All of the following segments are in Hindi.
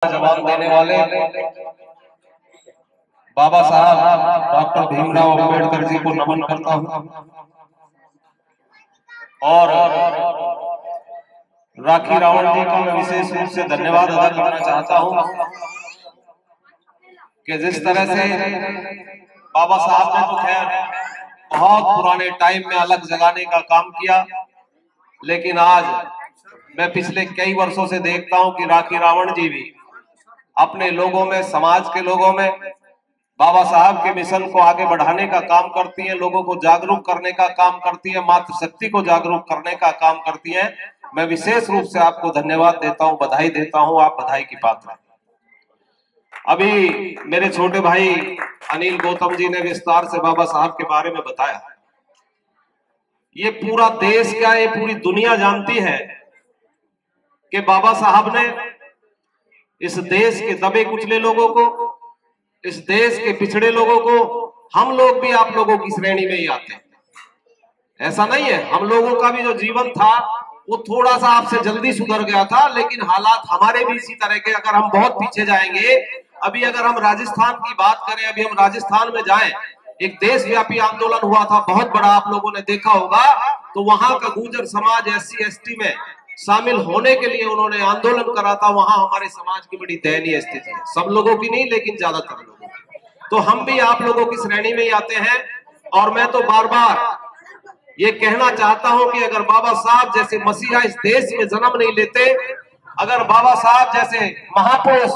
जवाब देने वाले बाबा साहब डॉक्टर भीमराव अंबेडकर जी को नमन करता हूं और राखी रावण जी का मैं विशेष रूप से धन्यवाद अदा करना चाहता हूं कि जिस तरह से बाबा साहब ने तो खैर बहुत पुराने टाइम में अलग जगाने का काम किया, लेकिन आज मैं पिछले कई वर्षों से देखता हूं कि राखी रावण जी भी अपने लोगों में, समाज के लोगों में बाबा साहब के मिशन को आगे बढ़ाने का काम करती हैं, लोगों को जागरूक करने का काम करती है, मातृशक्ति को जागरूक करने का काम करती हैं। मैं विशेष रूप से आपको धन्यवाद देता हूं, बधाई देता हूं, आप बधाई की पात्र हैं। अभी मेरे छोटे भाई अनिल गौतम जी ने विस्तार से बाबा साहब के बारे में बताया। ये पूरा देश क्या, ये पूरी दुनिया जानती है कि बाबा साहब ने इस देश के दबे कुचले लोगों को, इस देश के पिछड़े लोगों को, हम लोग भी आप लोगों की श्रेणी में ही आते हैं। ऐसा नहीं है, हम लोगों का भी जो जीवन था वो थोड़ा सा आपसे जल्दी सुधर गया था, लेकिन हालात हमारे भी इसी तरह के। अगर हम बहुत पीछे जाएंगे, अभी अगर हम राजस्थान की बात करें, अभी हम राजस्थान में जाएं, एक देशव्यापी आंदोलन हुआ था बहुत बड़ा, आप लोगों ने देखा होगा। तो वहां का गुर्जर समाज SC ST में शामिल होने के लिए उन्होंने आंदोलन करा था। वहां हमारे समाज की बड़ी दयनीय स्थिति है, सब लोगों की नहीं लेकिन ज्यादातर लोगों की। तो हम भी आप लोगों की श्रेणी में ही आते हैं। और मैं तो बार बार ये कहना चाहता हूं कि अगर बाबा साहब जैसे मसीहा इस देश में जन्म नहीं लेते, अगर बाबा साहब जैसे महापुरुष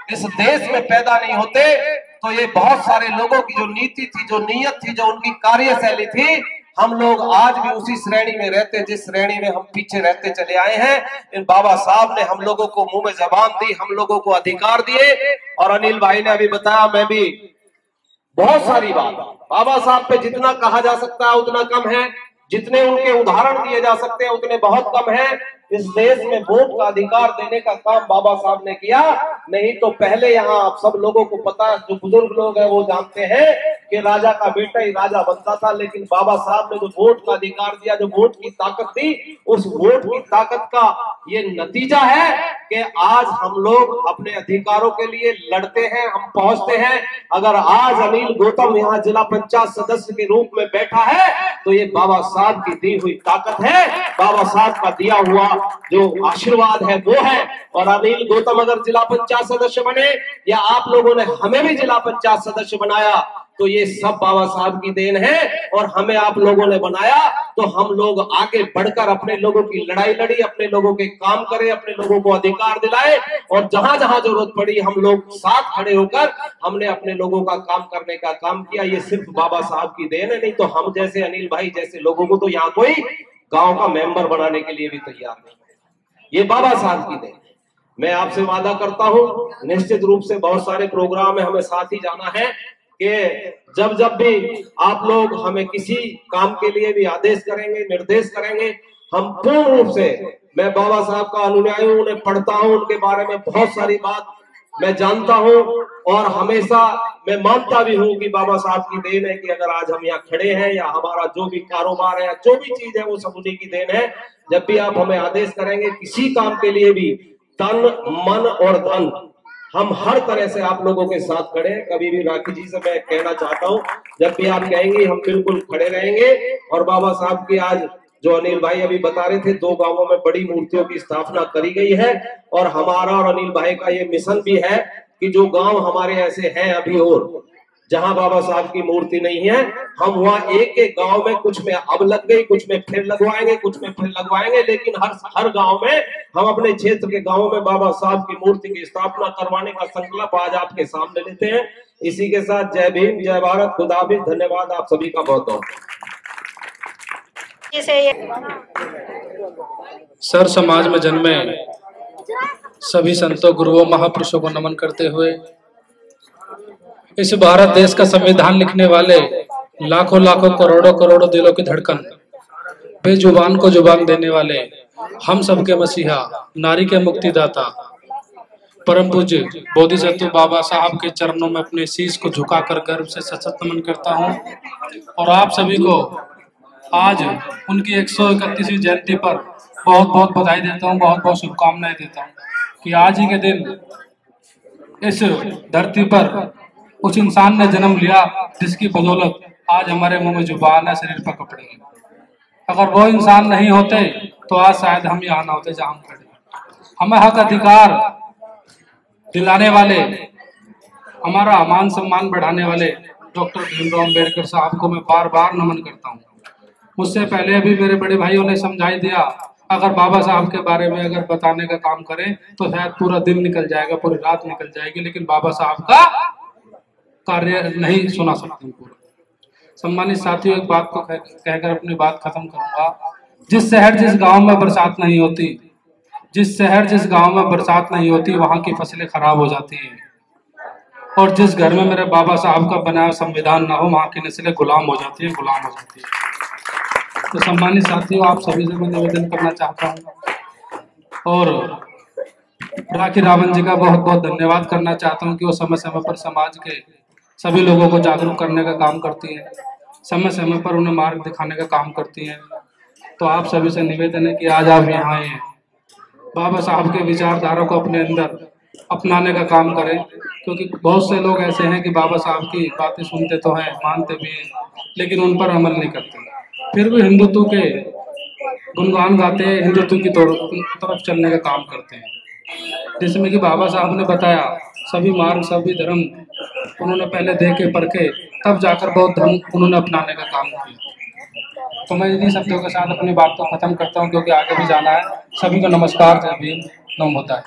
इस देश में पैदा नहीं होते, तो ये बहुत सारे लोगों की जो नीति थी, जो नीयत थी, जो उनकी कार्यशैली थी, हम लोग आज भी उसी श्रेणी में रहते जिस श्रेणी में हम पीछे रहते चले आए हैं। इन बाबा साहब ने हम लोगों को मुंह में जबान दी, हम लोगों को अधिकार दिए। और अनिल भाई ने अभी बताया, मैं भी बहुत सारी बात बाबा साहब पे जितना कहा जा सकता है उतना कम है, जितने उनके उदाहरण दिए जा सकते हैं उतने बहुत कम है। इस देश में वोट का अधिकार देने का काम बाबा साहब ने किया। नहीं तो पहले यहाँ आप सब लोगों को पता है, जो बुजुर्ग लोग हैं वो जानते हैं कि राजा का बेटा ही राजा बनता था, लेकिन बाबा साहब ने जो वोट का अधिकार दिया, जो वोट की ताकत थी, उस वोट की ताकत का ये नतीजा है कि आज हम लोग अपने अधिकारों के लिए लड़ते हैं, हम पहुंचते हैं। अगर आज अनिल गौतम यहाँ जिला पंचायत सदस्य के रूप में बैठा है तो ये बाबा साहब की दी हुई ताकत है, बाबा साहब का दिया हुआ जो आशीर्वाद है वो है। और अनिल गौतम अगर जिला पंचायत सदस्य बने, या आप लोगों ने हमें भी जिला पंचायत सदस्य बनाया, तो ये सब बाबा साहब की देन है। और हमें आप लोगों ने बनाया तो हम लोग आगे बढ़कर अपने लोगों की लड़ाई लड़ी, अपने लोगों के काम करें, अपने लोगों को अधिकार दिलाए। और जहां जहां जरूरत पड़ी हम लोग साथ खड़े होकर हमने अपने लोगों का काम करने का काम किया। ये सिर्फ बाबा साहब की देन है, नहीं तो हम जैसे अनिल भाई जैसे लोगों को तो यहाँ कोई गांव का मेंबर बनाने के लिए भी तैयार नहीं। ये बाबा साहब की देन है। मैं आपसे वादा करता हूं, निश्चित रूप से बहुत सारे प्रोग्राम में हमें साथ ही जाना है कि जब जब भी आप लोग हमें किसी काम के लिए भी आदेश करेंगे, निर्देश करेंगे, हम पूर्ण रूप से, मैं बाबा साहब का अनुयायी हूं, उन्हें पढ़ता हूं, उनके बारे में बहुत सारी बात मैं जानता हूं। और हमेशा मैं मानता भी हूं कि बाबा साहब की देन है कि अगर आज हम यहाँ खड़े हैं, या हमारा जो भी कारोबार है, जो भी चीज है, वो सब उन्हीं की देन है। जब भी आप हमें आदेश करेंगे किसी काम के लिए भी, तन मन और धन, हम हर तरह से आप लोगों के साथ खड़े हैं। कभी भी राखी जी से मैं कहना चाहता हूं, जब भी आप कहेंगे हम बिल्कुल खड़े रहेंगे। और बाबा साहब की आज जो अनिल भाई अभी बता रहे थे, 2 गांवों में बड़ी मूर्तियों की स्थापना करी गई है। और हमारा और अनिल भाई का ये मिशन भी है कि जो गांव हमारे ऐसे हैं अभी और जहां बाबा साहब की मूर्ति नहीं है, हम वहां एक एक गांव में, कुछ में अब लग गई, कुछ में फिर लगवाएंगे, कुछ में फिर लगवाएंगे, लेकिन हर गांव में हम अपने क्षेत्र के गांवों में बाबा साहब की मूर्ति की स्थापना करवाने का संकल्प आज आपके सामने लेते हैं। इसी के साथ जय भीम, जय भारत, खुदा हाफिज। धन्यवाद आप सभी का बहुत बहुत। सर समाज में जन्मे सभी संतों, गुरुओं, महापुरुषों को नमन करते हुए, इस भारत देश का संविधान लिखने वाले लाखों लाखों करोड़ों करोड़ों दिलों की धड़कन, बेजुबान को जुबान देने वाले, हम सबके मसीहा, नारी के मुक्तिदाता, परम पूज्य बोधिसत्व बाबा साहब के चरणों में अपने शीश को झुकाकर गर्व से सशक्त नमन करता हूं। और आप सभी को आज उनकी 131वीं जयंती पर बहुत बहुत बधाई देता हूं, बहुत बहुत शुभकामनाएं देता हूं कि आज ही के दिन इस धरती पर उस इंसान ने जन्म लिया जिसकी बदौलत आज हमारे मुंह में जुबान है, शरीर पर कपड़े हैं। अगर वो इंसान नहीं होते तो आज शायद हम यहाँ ना होते जहाँ हम खड़े। हमें हक अधिकार दिलाने वाले, हमारा मान सम्मान बढ़ाने वाले डॉक्टर भीमराव अम्बेडकर साहब को मैं बार बार नमन करता हूँ। मुझसे पहले भी मेरे बड़े भाइयों ने समझाई दिया, अगर बाबा साहब के बारे में अगर बताने का काम करें तो शायद पूरा दिन निकल जाएगा, पूरी रात निकल जाएगी, लेकिन बाबा साहब का कार्य नहीं सुना सकते पूरा। सम्मानित साथियों, एक बात को कहकर अपनी बात खत्म करूंगा। जिस शहर जिस गांव में बरसात नहीं होती, जिस शहर जिस गांव में बरसात नहीं होती, वहां की फसलें खराब हो जाती हैं। और जिस घर में मेरे बाबा साहब का बनाया संविधान ना हो, वहां की नस्लें गुलाम हो जाती हैं, गुलाम हो जाती है। तो सम्मानित साथियों, आप सभी से मैं निवेदन करना चाहता हूँ और राखी रावण जी का बहुत बहुत धन्यवाद करना चाहता हूँ कि वो समय समय पर समाज के सभी लोगों को जागरूक करने का काम करती है, समय समय पर उन्हें मार्ग दिखाने का काम करती है। तो आप सभी से निवेदन है कि आज आप यहाँ आए हैं, बाबा साहब के विचारधारा को अपने अंदर अपनाने का काम करें, क्योंकि बहुत से लोग ऐसे हैं कि बाबा साहब की बातें सुनते तो हैं, मानते भी हैं, लेकिन उन पर अमल नहीं करते। फिर भी हिंदुत्व के गुणगान गाते हैं, हिंदुत्व की तरफ चलने का काम करते हैं। जिसमें कि बाबा साहब ने बताया सभी मार्ग सभी धर्म उन्होंने पहले देखे परखे, तब जाकर बौद्ध धर्म उन्होंने अपनाने का काम किया। तो मैं इन्हीं शब्दों के साथ अपनी बात को खत्म करता हूँ, क्योंकि आगे भी जाना है। सभी को नमस्कार, जय भीम, नमो बुद्धाय।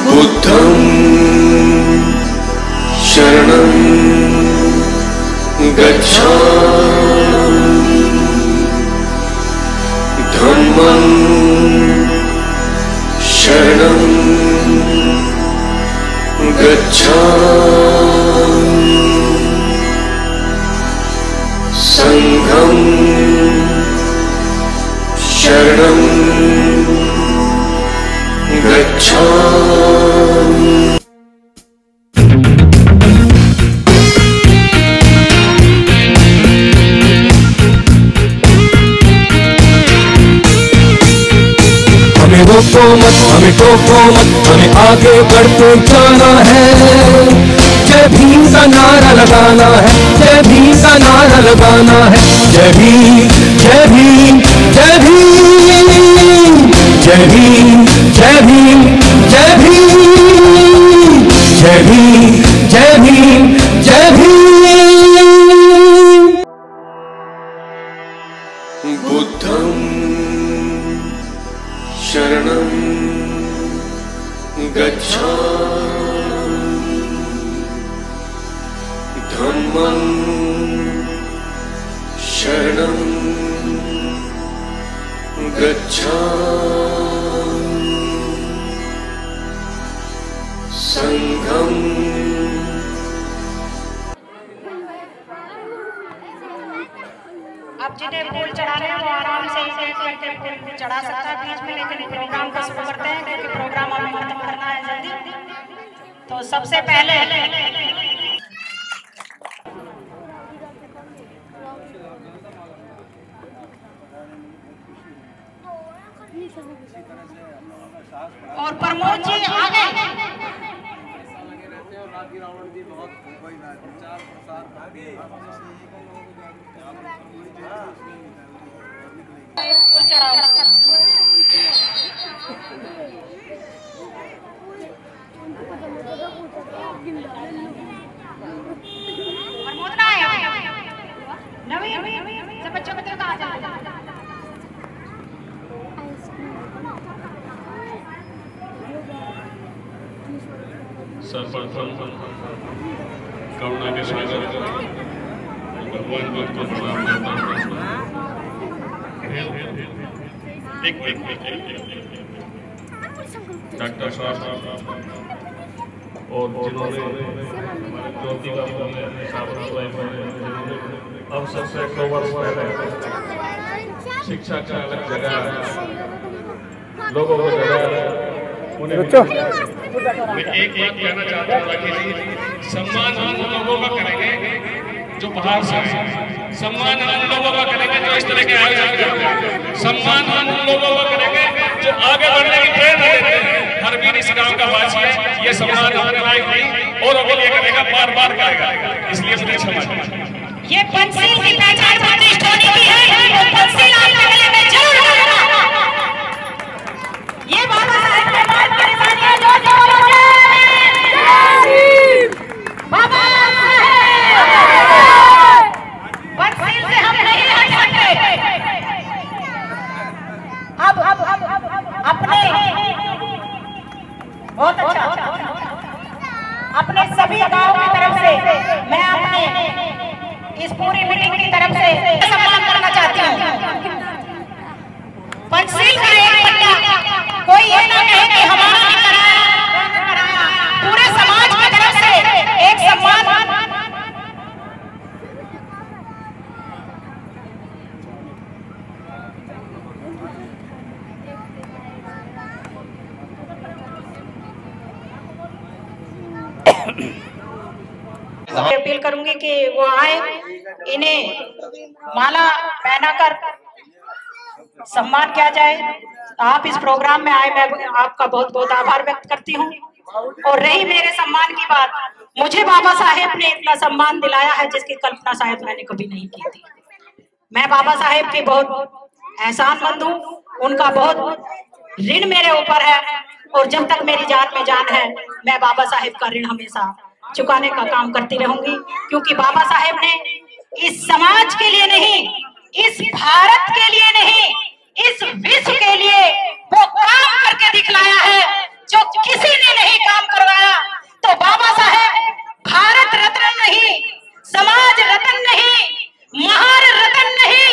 बुद्धं शरणं गच्छामि, धम्मं शरणं गच्छामि, संघं शरणं गच्छामि। हमें रोको मत, हमें टोको मत, हमें आगे बढ़ते जाना है। जय भीम का नारा लगाना है, जय भीम का नारा लगाना है। जय भीम, जय भीम, जय भीम, जय भीम, जय भीम, जय भीम, जय भीम, जय भीम, जय भीम। बुद्धं शरणं गच्छामि, धम्मं शरणं गच्छामि, संघं अब जिन्हें फूल चढ़ाने हैं वो आराम से एक करके फूल चढ़ा सकता है बीच में, लेकिन प्रोग्राम को शुरू करते हैं क्योंकि प्रोग्राम हमें खत्म करना है जल्दी। तो सबसे पहले और प्रमोद जी आगे। प्रमोद ना आया नवीन सब बच्चों को कहा जाए। सर्वप्रथम करुणा के सागर भगवान को प्रणाम करता हूँ। डॉक्टर साहब और जिन्होंने ज्योति का अवसर से 100 वर्ष पहले शिक्षा का अलग जगह लोगों को जगह उन्हें मैं एक बात कहना चाहता हूँ राखी जी, सम्मान हम लोगों का करेंगे जो बाहर से, सम्मान हम लोगों का करेंगे जो इस तरह के आयोजन करते हैं, सम्मान हम लोगों का करेंगे जो आगे बढ़ने की प्रेरणा देते हैं। हर वीर गांव का वासी है, ये सम्मान अपने लायक नहीं और के लिए करेगा, बार बार करेगा, इसलिए अपनी क्षमा करें। ये पंचशील की पहचान प्रतिष्ठ होने की है, वो पंचशील आपके गले में जरूर होगा। ये बाबा साहेब के बाद परेशानी है जो बाबा पंचशील से हम नहीं हट सकते। अब अपने बहुत अच्छा अपने सभी गांव की तरफ से मैं अपने इस पूरी मीटिंग की तरफ से सम्मान करना चाहती हूँ। पंचशील का एक पट्टा कोई ये ना कहे कि हमारा नहीं कराया, पूरे समाज की तरफ से एक सम्मान। अपील करूंगी कि वो आए, इन्हें माला पहनाकर सम्मान किया जाए। आप इस प्रोग्राम में आए, मैं आपका बहुत बहुत आभार व्यक्त करती हूँ। और रही मेरे सम्मान की बात, मुझे बाबा साहेब ने इतना सम्मान दिलाया है जिसकी कल्पना शायद मैंने कभी नहीं की थी। मैं बाबा साहेब की बहुत एहसानमंद हूँ, उनका बहुत ऋण मेरे ऊपर है और जब तक मेरी जान में जान है मैं बाबा साहेब का ऋण हमेशा चुकाने का काम करती रहूंगी, क्योंकि बाबा साहेब ने इस समाज के लिए नहीं, इस भारत के लिए नहीं, इस विश्व के लिए वो काम करके दिखलाया है जो किसी ने नहीं काम करवाया। तो बाबा साहेब भारत रत्न नहीं, समाज रत्न नहीं, महान रत्न नहीं,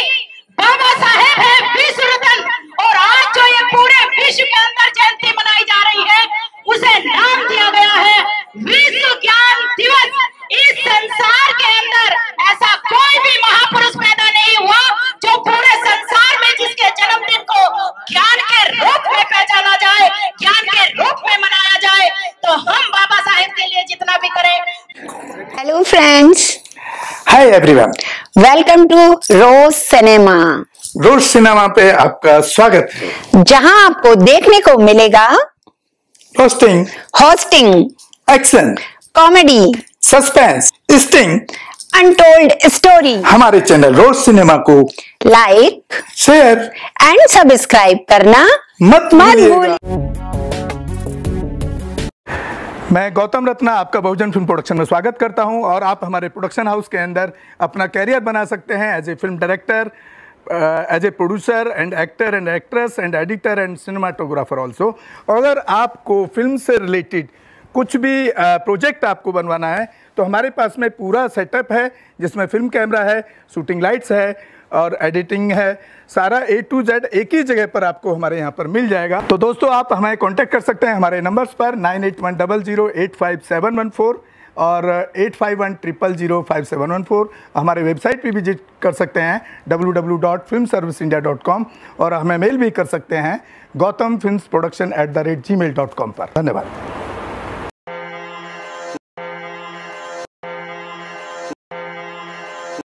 बाबा साहेब है विश्व रत्न। और आज जो ये पूरे विश्व के अंदर जयंती मनाई जा रही है, उसे नाम दिया गया है विश्व ज्ञान दिवस। इस संसार के अंदर ऐसा कोई भी महापुरुष पैदा नहीं हुआ जो पूरे संसार में जिसके जन्मदिन को ज्ञान के रूप में पहचाना जाए, ज्ञान के रूप में मनाया जाए। तो हम बाबा साहेब के लिए जितना भी करें। Hello friends, hi everyone, welcome to Rose Cinema. Rose Cinema पे आपका स्वागत है, जहां आपको देखने को मिलेगा hosting, action, comedy, suspense, sting, untold story. हमारे चैनल रोज सिनेमा को लाइक, शेयर एंड सब्सक्राइब करना मत भूलिएगा। भूलिए। मैं गौतम रत्ना आपका बहुजन फिल्म प्रोडक्शन में स्वागत करता हूं और आप हमारे प्रोडक्शन हाउस के अंदर अपना कैरियर बना सकते हैं as a film director, as a producer and actor and actress and editor and cinematographer also. अगर आपको फिल्म से रिलेटेड कुछ भी प्रोजेक्ट आपको बनवाना है तो हमारे पास में पूरा सेटअप है, जिसमें फिल्म कैमरा है, शूटिंग लाइट्स है और एडिटिंग है। सारा A to Z एक ही जगह पर आपको हमारे यहाँ पर मिल जाएगा। तो दोस्तों, आप हमें कांटेक्ट कर सकते हैं हमारे नंबर्स पर 9810085714 और 8510005714। हमारे वेबसाइट पे विजिट कर सकते हैं www.filmserviceindia.com और हमें मेल भी कर सकते हैं gautamfilmsproduction@gmail.com पर। धन्यवाद।